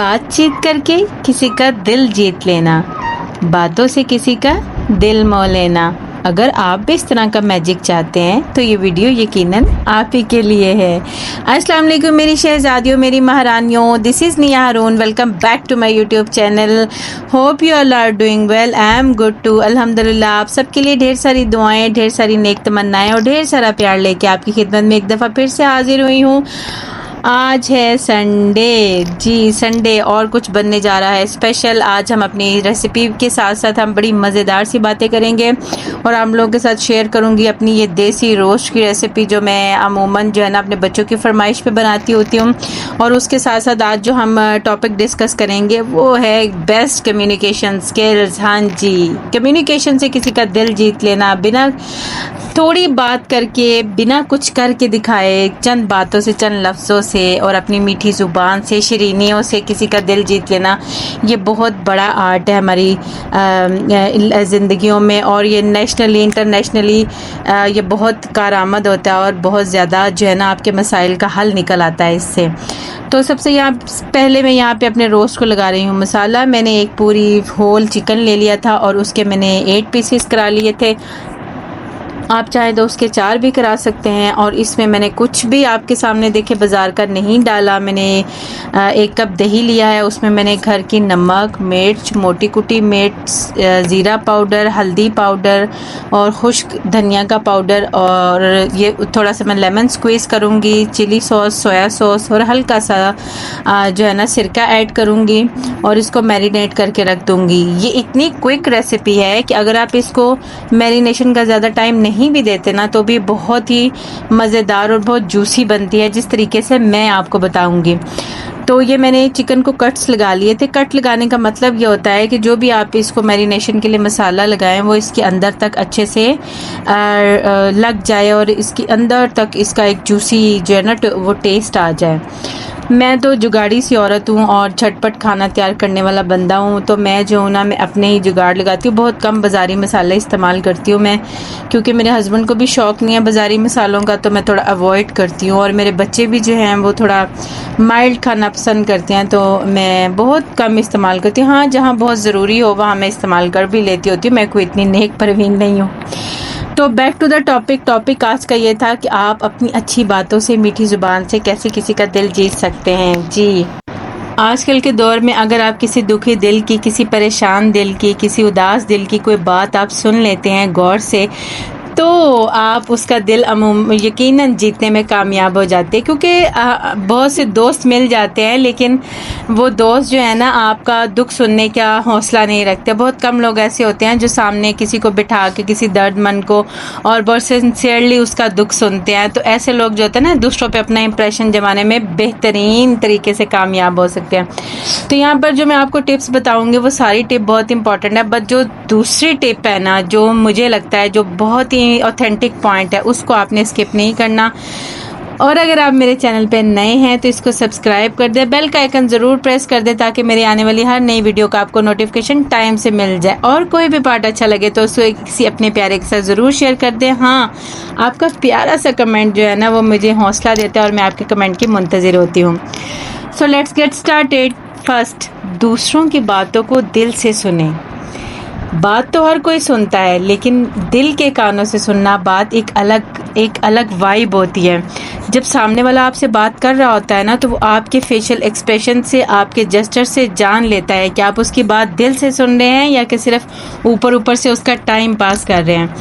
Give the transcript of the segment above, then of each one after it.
बातचीत करके किसी का दिल जीत लेना, बातों से किसी का दिल मोह लेना। अगर आप भी इस तरह का मैजिक चाहते हैं तो ये वीडियो यकीनन आप ही के लिए है। अस्सलाम वालेकुम मेरी शहजादियों, मेरी महारानियों, this is Nia Haroon. Welcome back to my YouTube channel. Hope you all are doing well. I am good too, अल्हम्दुलिल्लाह। आप सबके लिए ढेर सारी दुआएं, ढेर सारी नेक तमन्नाएं और ढेर सारा प्यार लेके आपकी खिदमत में एक दफ़ा फिर से हाजिर हुई हूँ। आज है संडे, जी संडे, और कुछ बनने जा रहा है स्पेशल। आज हम अपनी रेसिपी के साथ साथ हम बड़ी मज़ेदार सी बातें करेंगे और आप लोगों के साथ शेयर करूंगी अपनी ये देसी रोस्ट की रेसिपी जो मैं अमूमन जो है ना अपने बच्चों की फरमाइश पे बनाती होती हूँ। और उसके साथ साथ आज जो हम टॉपिक डिस्कस करेंगे वो है बेस्ट कम्युनिकेशन स्किल्स। हाँ जी, कम्युनिकेशन से किसी का दिल जीत लेना, बिना थोड़ी बात करके, बिना कुछ करके दिखाए, चंद बातों से, चंद लफ्ज़ों से और अपनी मीठी ज़ुबान से, शरीनियों से किसी का दिल जीत लेना, ये बहुत बड़ा आर्ट है हमारी ज़िंदगियों में। और ये नेशनली, इंटरनेशनली ये बहुत कारआमद होता है और बहुत ज़्यादा जो है ना आपके मसाइल का हल निकल आता है इससे। तो सबसे पहले मैं यहाँ पे अपने रोस्ट को लगा रही हूँ मसाला। मैंने एक पूरी होल चिकन ले लिया था और उसके मैंने 8 पीसेस करा लिए थे। आप चाहे तो उसके 4 भी करा सकते हैं। और इसमें मैंने कुछ भी आपके सामने देखे बाज़ार का नहीं डाला। मैंने 1 कप दही लिया है, उसमें मैंने घर की नमक, मिर्च, मोटी कुटी मिर्च, ज़ीरा पाउडर, हल्दी पाउडर और खुश्क धनिया का पाउडर, और ये थोड़ा सा मैं लेमन स्क्वीज़ करूँगी, चिली सॉस, सोया सॉस और हल्का सा जो है ना सिरका ऐड करूँगी और इसको मैरिनेट करके रख दूँगी। ये इतनी क्विक रेसिपी है कि अगर आप इसको मैरिनेशन का ज़्यादा टाइम नहीं भी देते ना तो भी बहुत ही मज़ेदार और बहुत जूसी बनती है, जिस तरीके से मैं आपको बताऊंगी। तो ये मैंने चिकन को कट्स लगा लिए थे। कट लगाने का मतलब ये होता है कि जो भी आप इसको मैरिनेशन के लिए मसाला लगाएं वो इसके अंदर तक अच्छे से लग जाए और इसके अंदर तक इसका एक जूसी जो है ना वो टेस्ट आ जाए। मैं तो जुगाड़ी सी औरत हूँ और झटपट खाना तैयार करने वाला बंदा हूँ, तो मैं जो हूँ ना मैं अपने ही जुगाड़ लगाती हूँ। बहुत कम बाज़ारी मसाले इस्तेमाल करती हूँ मैं, क्योंकि मेरे हस्बैंड को भी शौक़ नहीं है बाज़ारी मसालों का, तो मैं थोड़ा अवॉइड करती हूँ। और मेरे बच्चे भी जो हैं वो थोड़ा माइल्ड खाना पसंद करते हैं, तो मैं बहुत कम इस्तेमाल करती हूँ। हाँ, जहाँ बहुत ज़रूरी हो वहाँ मैं इस्तेमाल कर भी लेती होती हूँ। मैं कोई इतनी नेक परवीन नहीं हूँ। तो बैक टू द टॉपिक आज का ये था कि आप अपनी अच्छी बातों से, मीठी ज़ुबान से कैसे किसी का दिल जीत सकते हैं। जी, आजकल के दौर में अगर आप किसी दुखी दिल की, किसी परेशान दिल की, किसी उदास दिल की कोई बात आप सुन लेते हैं गौर से, तो आप उसका दिल यकीनन जीतने में कामयाब हो जाते हैं। क्योंकि बहुत से दोस्त मिल जाते हैं लेकिन वो दोस्त जो है ना आपका दुख सुनने का हौसला नहीं रखते। बहुत कम लोग ऐसे होते हैं जो सामने किसी को बिठा के, किसी दर्दमंद को, और बहुत सिंसियरली उसका दुख सुनते हैं। तो ऐसे लोग जो होते हैं ना दूसरों पे अपना इंप्रेशन जमाने में बेहतरीन तरीके से कामयाब हो सकते हैं। तो यहाँ पर जो मैं आपको टिप्स बताऊँगी वो सारी टिप बहुत इंपॉर्टेंट है, बट जो दूसरी टिप है ना जो मुझे लगता है जो बहुत ही ऑथेंटिक पॉइंट है उसको आपने स्किप नहीं करना। और अगर आप मेरे चैनल पे नए हैं तो इसको सब्सक्राइब कर दें, बेल का आइकन ज़रूर प्रेस कर दें ताकि मेरी आने वाली हर नई वीडियो का आपको नोटिफिकेशन टाइम से मिल जाए। और कोई भी पार्ट अच्छा लगे तो उसको किसी अपने प्यारे के साथ ज़रूर शेयर कर दें। हाँ, आपका प्यारा सा कमेंट जो है ना वो मुझे हौसला देता है और मैं आपके कमेंट की मुंतज़िर होती हूँ। So let's get started. First, दूसरों की बातों को दिल से सुने। बात तो हर कोई सुनता है लेकिन दिल के कानों से सुनना बात एक अलग वाइब होती है। जब सामने वाला आपसे बात कर रहा होता है ना तो वो आपके फेशियल एक्सप्रेशन से, आपके जेस्चर से जान लेता है कि आप उसकी बात दिल से सुन रहे हैं या कि सिर्फ ऊपर से उसका टाइम पास कर रहे हैं।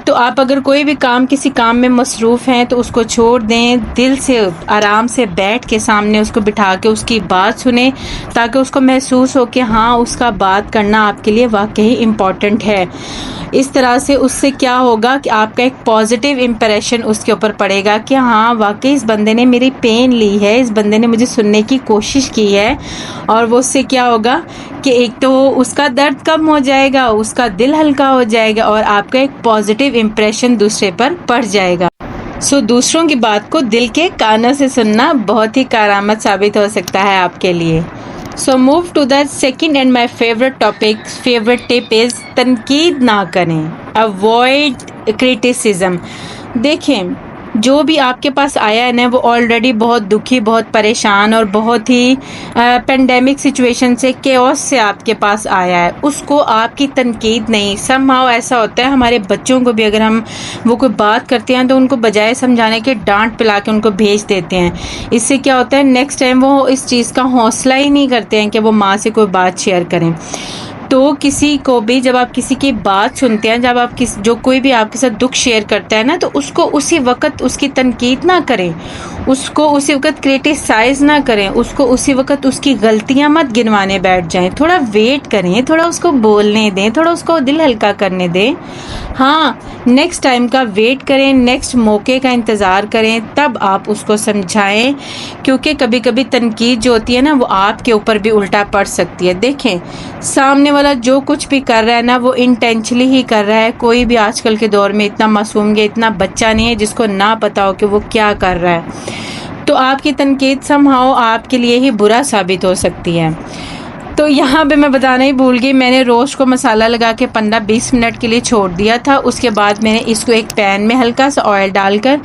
तो आप अगर कोई भी किसी काम में मसरूफ़ हैं तो उसको छोड़ दें, दिल से आराम से बैठ के सामने उसको बिठा के उसकी बात सुने ताकि उसको महसूस हो कि हाँ उसका बात करना आपके लिए वाकई इम्पॉर्टेंट है। इस तरह से उससे क्या होगा कि आपका एक पॉजिटिव इम्प्रेशन उसके ऊपर पड़ेगा कि हाँ वाकई इस बंदे ने मेरी पेन ली है, इस बंदे ने मुझे सुनने की कोशिश की है। और वो उससे क्या होगा कि एक तो उसका दर्द कम हो जाएगा, उसका दिल हल्का हो जाएगा और आपका एक पॉजिटिव इम्प्रेशन दूसरे पर पड़ जाएगा। सो दूसरों की बात को दिल के कानों से सुनना बहुत ही कारआमद साबित हो सकता है आपके लिए। So move to the second and my favourite tip is तनकीद ना करें, अवॉइड क्रिटिसिज्म। देखें, जो भी आपके पास आया है ना वो ऑलरेडी बहुत दुखी, बहुत परेशान और बहुत ही पेंडेमिक सिचुएशन से, केओस से आपके पास आया है। उसको आपकी तनकीद नहीं, समहाउ ऐसा होता है हमारे बच्चों को भी अगर हम वो कोई बात करते हैं तो उनको बजाय समझाने के डांट पिला के उनको भेज देते हैं। इससे क्या होता है नेक्स्ट टाइम वो इस चीज़ का हौसला ही नहीं करते हैं कि वो माँ से कोई बात शेयर करें। तो किसी को भी जब आप किसी की बात सुनते हैं, जब आप जो कोई भी आपके साथ दुख शेयर करता है ना, तो उसको उसी वक्त उसकी तनकीद ना करें, उसको उसी वक्त क्रिटिसाइज ना करें, उसको उसी वक्त उसकी गलतियां मत गिनवाने बैठ जाएं। थोड़ा वेट करें, थोड़ा उसको बोलने दें, थोड़ा उसको दिल हल्का करने दें। हाँ, नेक्स्ट टाइम का वेट करें, नेक्स्ट मौके का इंतज़ार करें, तब आप उसको समझाएं। क्योंकि कभी कभी तनकीद जो होती है ना वो आपके ऊपर भी उल्टा पड़ सकती है। देखें, सामने वाला जो कुछ भी कर रहा है ना वो इंटेंशनली ही कर रहा है। कोई भी आजकल के दौर में इतना मासूम या इतना बच्चा नहीं है जिसको ना पता हो कि वो क्या कर रहा है। तो आपकी तनकीद समहाउ आपके लिए ही बुरा साबित हो सकती है। तो यहाँ पे मैं बताना ही भूल गई, मैंने रोस्ट को मसाला लगा के 15-20 मिनट के लिए छोड़ दिया था। उसके बाद मैंने इसको एक पैन में हल्का सा ऑयल डालकर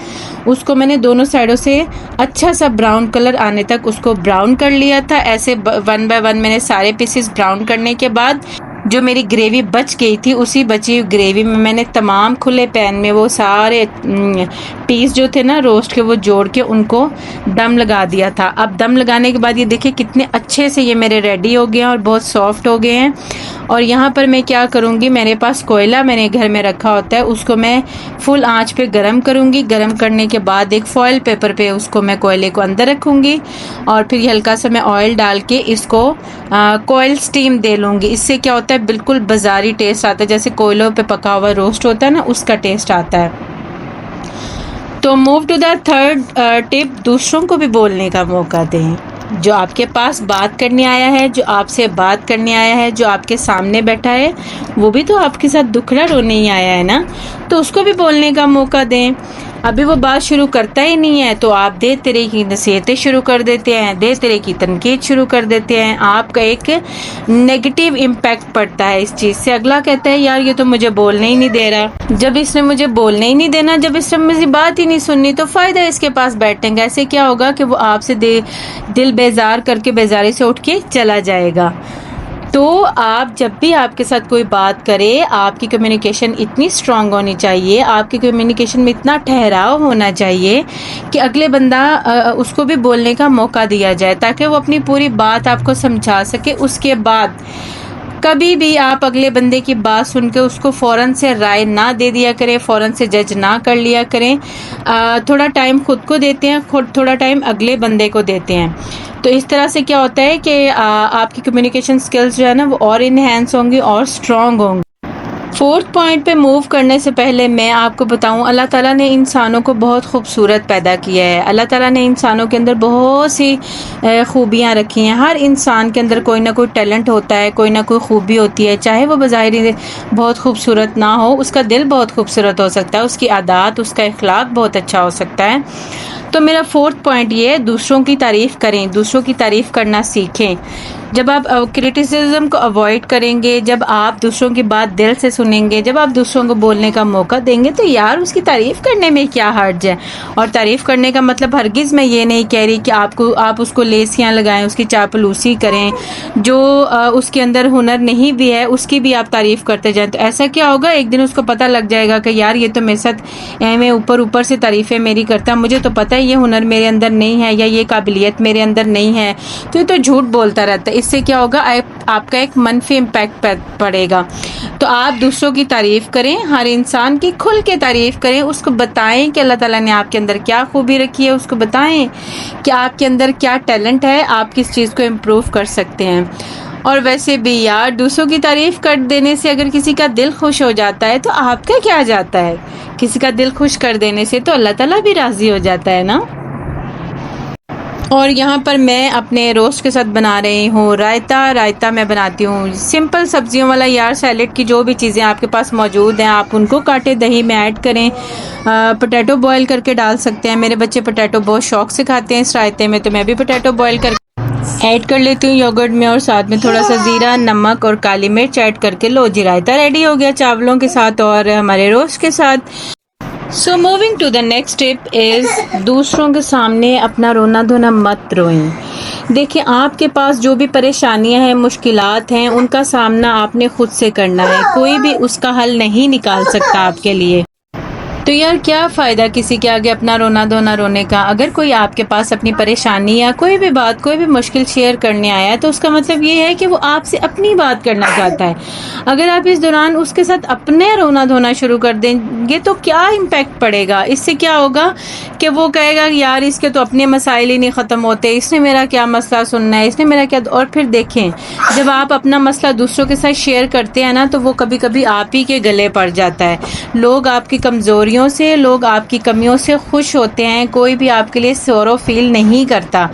उसको मैंने दोनों साइडों से अच्छा सा ब्राउन कलर आने तक उसको ब्राउन कर लिया था। ऐसे 1 बाय 1 मैंने सारे पीसेस ब्राउन करने के बाद जो मेरी ग्रेवी बच गई थी उसी बची हुई ग्रेवी में मैंने तमाम खुले पैन में वो सारे पीस जो थे ना रोस्ट के वो जोड़ के उनको दम लगा दिया था। अब दम लगाने के बाद ये देखिए कितने अच्छे से ये मेरे रेडी हो गए हैं और बहुत सॉफ्ट हो गए हैं। और यहाँ पर मैं क्या करूँगी, मेरे पास कोयला मैंने घर में रखा होता है, उसको मैं फुल आंच पे गरम करूँगी। गरम करने के बाद एक फॉयल पेपर पे उसको मैं कोयले को अंदर रखूँगी और फिर हल्का सा मैं ऑयल डाल के इसको कोयल स्टीम दे लूँगी। इससे क्या होता है बिल्कुल बाजारी टेस्ट आता है, जैसे कोयलों पे पका हुआ रोस्ट होता है ना उसका टेस्ट आता है। तो move to the third tip, दूसरों को भी बोलने का मौका दें। जो आपके पास बात करने आया है, जो आपसे बात करने आया है, जो आपके सामने बैठा है, वो भी तो आपके साथ दुखड़ा रोने ही आया है ना, तो उसको भी बोलने का मौका दें। अभी वो बात शुरू करता ही नहीं है तो आप दे तेरे की नसीहतें शुरू कर देते हैं, दे तेरे की तनकीद शुरू कर देते हैं। आपका एक नेगेटिव इम्पैक्ट पड़ता है इस चीज़ से। अगला कहता है यार ये तो मुझे बोलने ही नहीं दे रहा। जब इसने मुझे बोलने ही नहीं देना, जब इसने मुझे बात ही नहीं सुननी, तो फ़ायदा इसके पास बैठने का। ऐसे क्या होगा कि वो आपसे दिल बेजार करके बेजारी से उठ के चला जाएगा। तो आप जब भी आपके साथ कोई बात करे, आपकी कम्युनिकेशन इतनी स्ट्रांग होनी चाहिए, आपकी कम्युनिकेशन में इतना ठहराव होना चाहिए कि अगले बंदा उसको भी बोलने का मौका दिया जाए ताकि वो अपनी पूरी बात आपको समझा सके। उसके बाद कभी भी आप अगले बंदे की बात सुन के उसको फ़ौरन से राय ना दे दिया करें, फ़ौरन से जज ना कर लिया करें। थोड़ा टाइम खुद को देते हैं, खुद थोड़ा टाइम अगले बंदे को देते हैं। तो इस तरह से क्या होता है कि आपकी कम्युनिकेशन स्किल्स जो है ना वो और इन्हेंस होंगी और स्ट्रॉन्ग होंगी। फोर्थ पॉइंट पे मूव करने से पहले मैं आपको बताऊं, अल्लाह ताला ने इंसानों को बहुत खूबसूरत पैदा किया है। अल्लाह ताला ने इंसानों के अंदर बहुत सी खूबियां रखी हैं। हर इंसान के अंदर कोई ना कोई टैलेंट होता है, कोई ना कोई खूबी होती है। चाहे वो बज़ाहिर बहुत खूबसूरत ना हो, उसका दिल बहुत खूबसूरत हो सकता है, उसकी आदत, उसका इखलाक बहुत अच्छा हो सकता है। तो मेरा फोर्थ पॉइंट ये है, दूसरों की तारीफ़ करें, दूसरों की तारीफ़ करना सीखें। जब आप क्रिटिसिज्म को अवॉइड करेंगे, जब आप दूसरों की बात दिल से सुनेंगे, जब आप दूसरों को बोलने का मौका देंगे, तो यार उसकी तारीफ़ करने में क्या हर्ज है। और तारीफ़ करने का मतलब हरगिज़ मैं ये नहीं कह रही कि आप उसको लेसियाँ लगाएं, उसकी चापलूसी करें। जो उसके अंदर हुनर नहीं भी है उसकी भी आप तारीफ़ करते जाएं। तो ऐसा क्या होगा, एक दिन उसको पता लग जाएगा कि यार ये तो मेरे साथ मैं ऊपर से तारीफ़ें मेरी करता, मुझे तो पता है ये हुनर मेरे अंदर नहीं है या ये काबिलियत मेरे अंदर नहीं है, तो ये तो झूठ बोलता रहता है। इससे क्या होगा, आपका एक मनफी इम्पैक्ट पड़ेगा। तो आप दूसरों की तारीफ़ करें, हर इंसान की खुल के तारीफ़ करें, उसको बताएं कि अल्लाह ताला ने आपके अंदर क्या खूबी रखी है, उसको बताएं कि आपके अंदर क्या टैलेंट है, आप किस चीज़ को इम्प्रूव कर सकते हैं। और वैसे भी यार दूसरों की तारीफ़ कर देने से अगर किसी का दिल खुश हो जाता है तो आपका क्या जाता है। किसी का दिल खुश कर देने से तो अल्लाह ताला भी राज़ी हो जाता है ना। और यहाँ पर मैं अपने रोस्ट के साथ बना रही हूँ रायता मैं बनाती हूँ सिंपल सब्जियों वाला। यार सैलेड की जो भी चीज़ें आपके पास मौजूद हैं आप उनको काटें, दही में ऐड करें, पोटैटो बॉईल करके डाल सकते हैं। मेरे बच्चे पोटैटो बहुत शौक से खाते हैं इस रायते में, तो मैं भी पोटैटो बॉईल कर ऐड कर लेती हूँ योगर्ट में, और साथ में थोड़ा सा ज़ीरा, नमक और काली मिर्च ऐड करके लो जी रायता रेडी हो गया चावलों के साथ और हमारे रोस्ट के साथ। So moving to the next tip is दूसरों के सामने अपना रोना धोना मत रोएं। देखिए, आपके पास जो भी परेशानियां हैं, मुश्किलात हैं, उनका सामना आपने खुद से करना है। कोई भी उसका हल नहीं निकाल सकता आपके लिए। तो यार क्या फ़ायदा किसी के आगे अपना रोना धोना रोने का। अगर कोई आपके पास अपनी परेशानी या कोई भी बात, कोई भी मुश्किल शेयर करने आया है, तो उसका मतलब ये है कि वो आपसे अपनी बात करना चाहता है। अगर आप इस दौरान उसके साथ अपने रोना धोना शुरू कर देंगे तो क्या इम्पैक्ट पड़ेगा। इससे क्या होगा कि वो कहेगा यार इसके तो अपने मसाइल ही नहीं ख़त्म होते, इसने मेरा क्या मसला सुनना है, इसने मेरा क्या। और फिर देखें, जब आप अपना मसला दूसरों के साथ शेयर करते हैं ना, तो वो कभी कभी आप ही के गले पड़ जाता है। लोग आपकी कमज़ोरियों से, लोग आपकी कमियों से खुश होते हैं। कोई भी आपके लिए सौरो फील नहीं करता।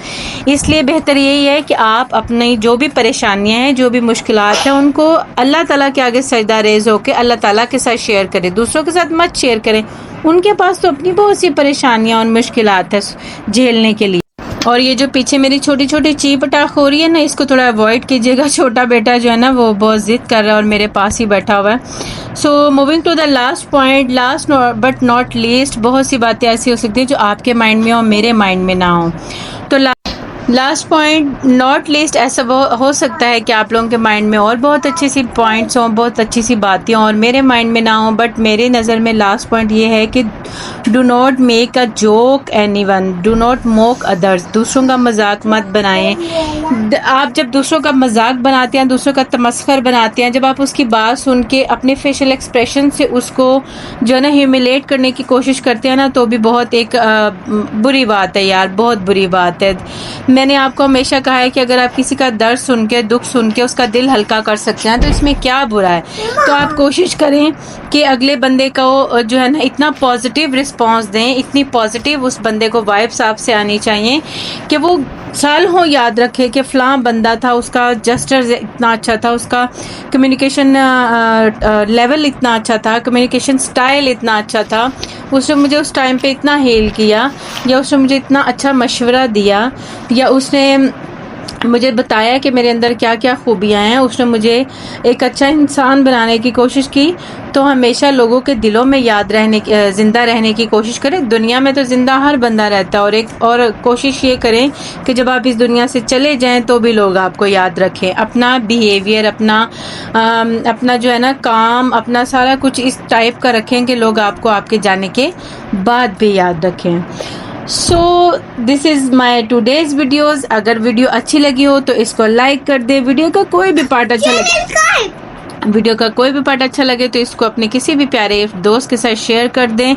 इसलिए बेहतर यही है कि आप अपनी जो भी परेशानियां हैं, जो भी मुश्किलात हैं, उनको अल्लाह ताला के आगे सजदा रेज़ होकर अल्लाह ताला के साथ शेयर करें। दूसरों के साथ मत शेयर करें। उनके पास तो अपनी बहुत सी परेशानियां और मुश्किलात है झेलने के लिए। और ये जो पीछे मेरी छोटी छोटी ची पटाख हो रही है ना, इसको थोड़ा अवॉइड कीजिएगा। छोटा बेटा जो है ना, वो बहुत जिद कर रहा है और मेरे पास ही बैठा हुआ है। So moving to the last point, last but not least, बहुत सी बातें ऐसी हो सकती हैं जो आपके माइंड में हो, मेरे माइंड में ना हो। तो लास्ट पॉइंट नॉट लीस्ट, ऐसा हो सकता है कि आप लोगों के माइंड में और बहुत अच्छी सी पॉइंट्स हों, बहुत अच्छी सी बातें हों और मेरे माइंड में ना हो। बट मेरे नज़र में लास्ट पॉइंट ये है कि do not make a joke anyone, do not mock others. दूसरों का मजाक मत बनाएं। आप जब दूसरों का मजाक बनाते हैं, दूसरों का तमस्खर बनाते हैं, जब आप उसकी बात सुन के अपने फेशियल एक्सप्रेशन से उसको जो है ना ह्यूमिलेट करने की कोशिश करते हैं ना, तो भी बहुत एक बुरी बात है यार, बहुत बुरी बात है। मैंने आपको हमेशा कहा है कि अगर आप किसी का दर्द सुन के, दुख सुन के उसका दिल हल्का कर सकते हैं तो इसमें क्या बुरा है। तो आप कोशिश करें कि अगले बंदे को जो है ना इतना पॉजिटिव रिस्पांस दें, इतनी पॉजिटिव उस बंदे को वाइब्स आपसे आनी चाहिए कि वो साल हो याद रखे कि फ़लाँ बंदा था, उसका जस्टर इतना अच्छा था, उसका कम्युनिकेशन लेवल इतना अच्छा था, कम्युनिकेशन स्टाइल इतना अच्छा था, उसने मुझे उस टाइम पे इतना हेल किया, या उसने मुझे इतना अच्छा मशवरा दिया, या उसने मुझे बताया कि मेरे अंदर क्या क्या खूबियाँ हैं, उसने मुझे एक अच्छा इंसान बनाने की कोशिश की। तो हमेशा लोगों के दिलों में याद रहने, ज़िंदा रहने की कोशिश करें। दुनिया में तो ज़िंदा हर बंदा रहता है, और कोशिश ये करें कि जब आप इस दुनिया से चले जाएं तो भी लोग आपको याद रखें। अपना बिहेवियर, अपना जो है ना काम, अपना सारा कुछ इस टाइप का रखें कि लोग आपको आपके जाने के बाद भी याद रखें। So this is my today's videos. अगर वीडियो अच्छी लगी हो तो इसको लाइक कर दे। वीडियो का कोई भी पार्ट अच्छा लगे तो इसको अपने किसी भी प्यारे दोस्त के साथ शेयर कर दें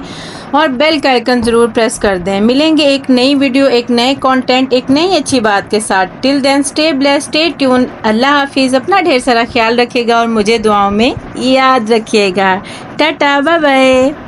और बेल का आइकन ज़रूर प्रेस कर दें। मिलेंगे एक नई वीडियो, एक नए कंटेंट, एक नई अच्छी बात के साथ। Till then stay blessed, stay tune. अल्लाह हाफिज़। अपना ढेर सारा ख्याल रखिएगा और मुझे दुआओं में याद रखिएगा। Tata, bye bye.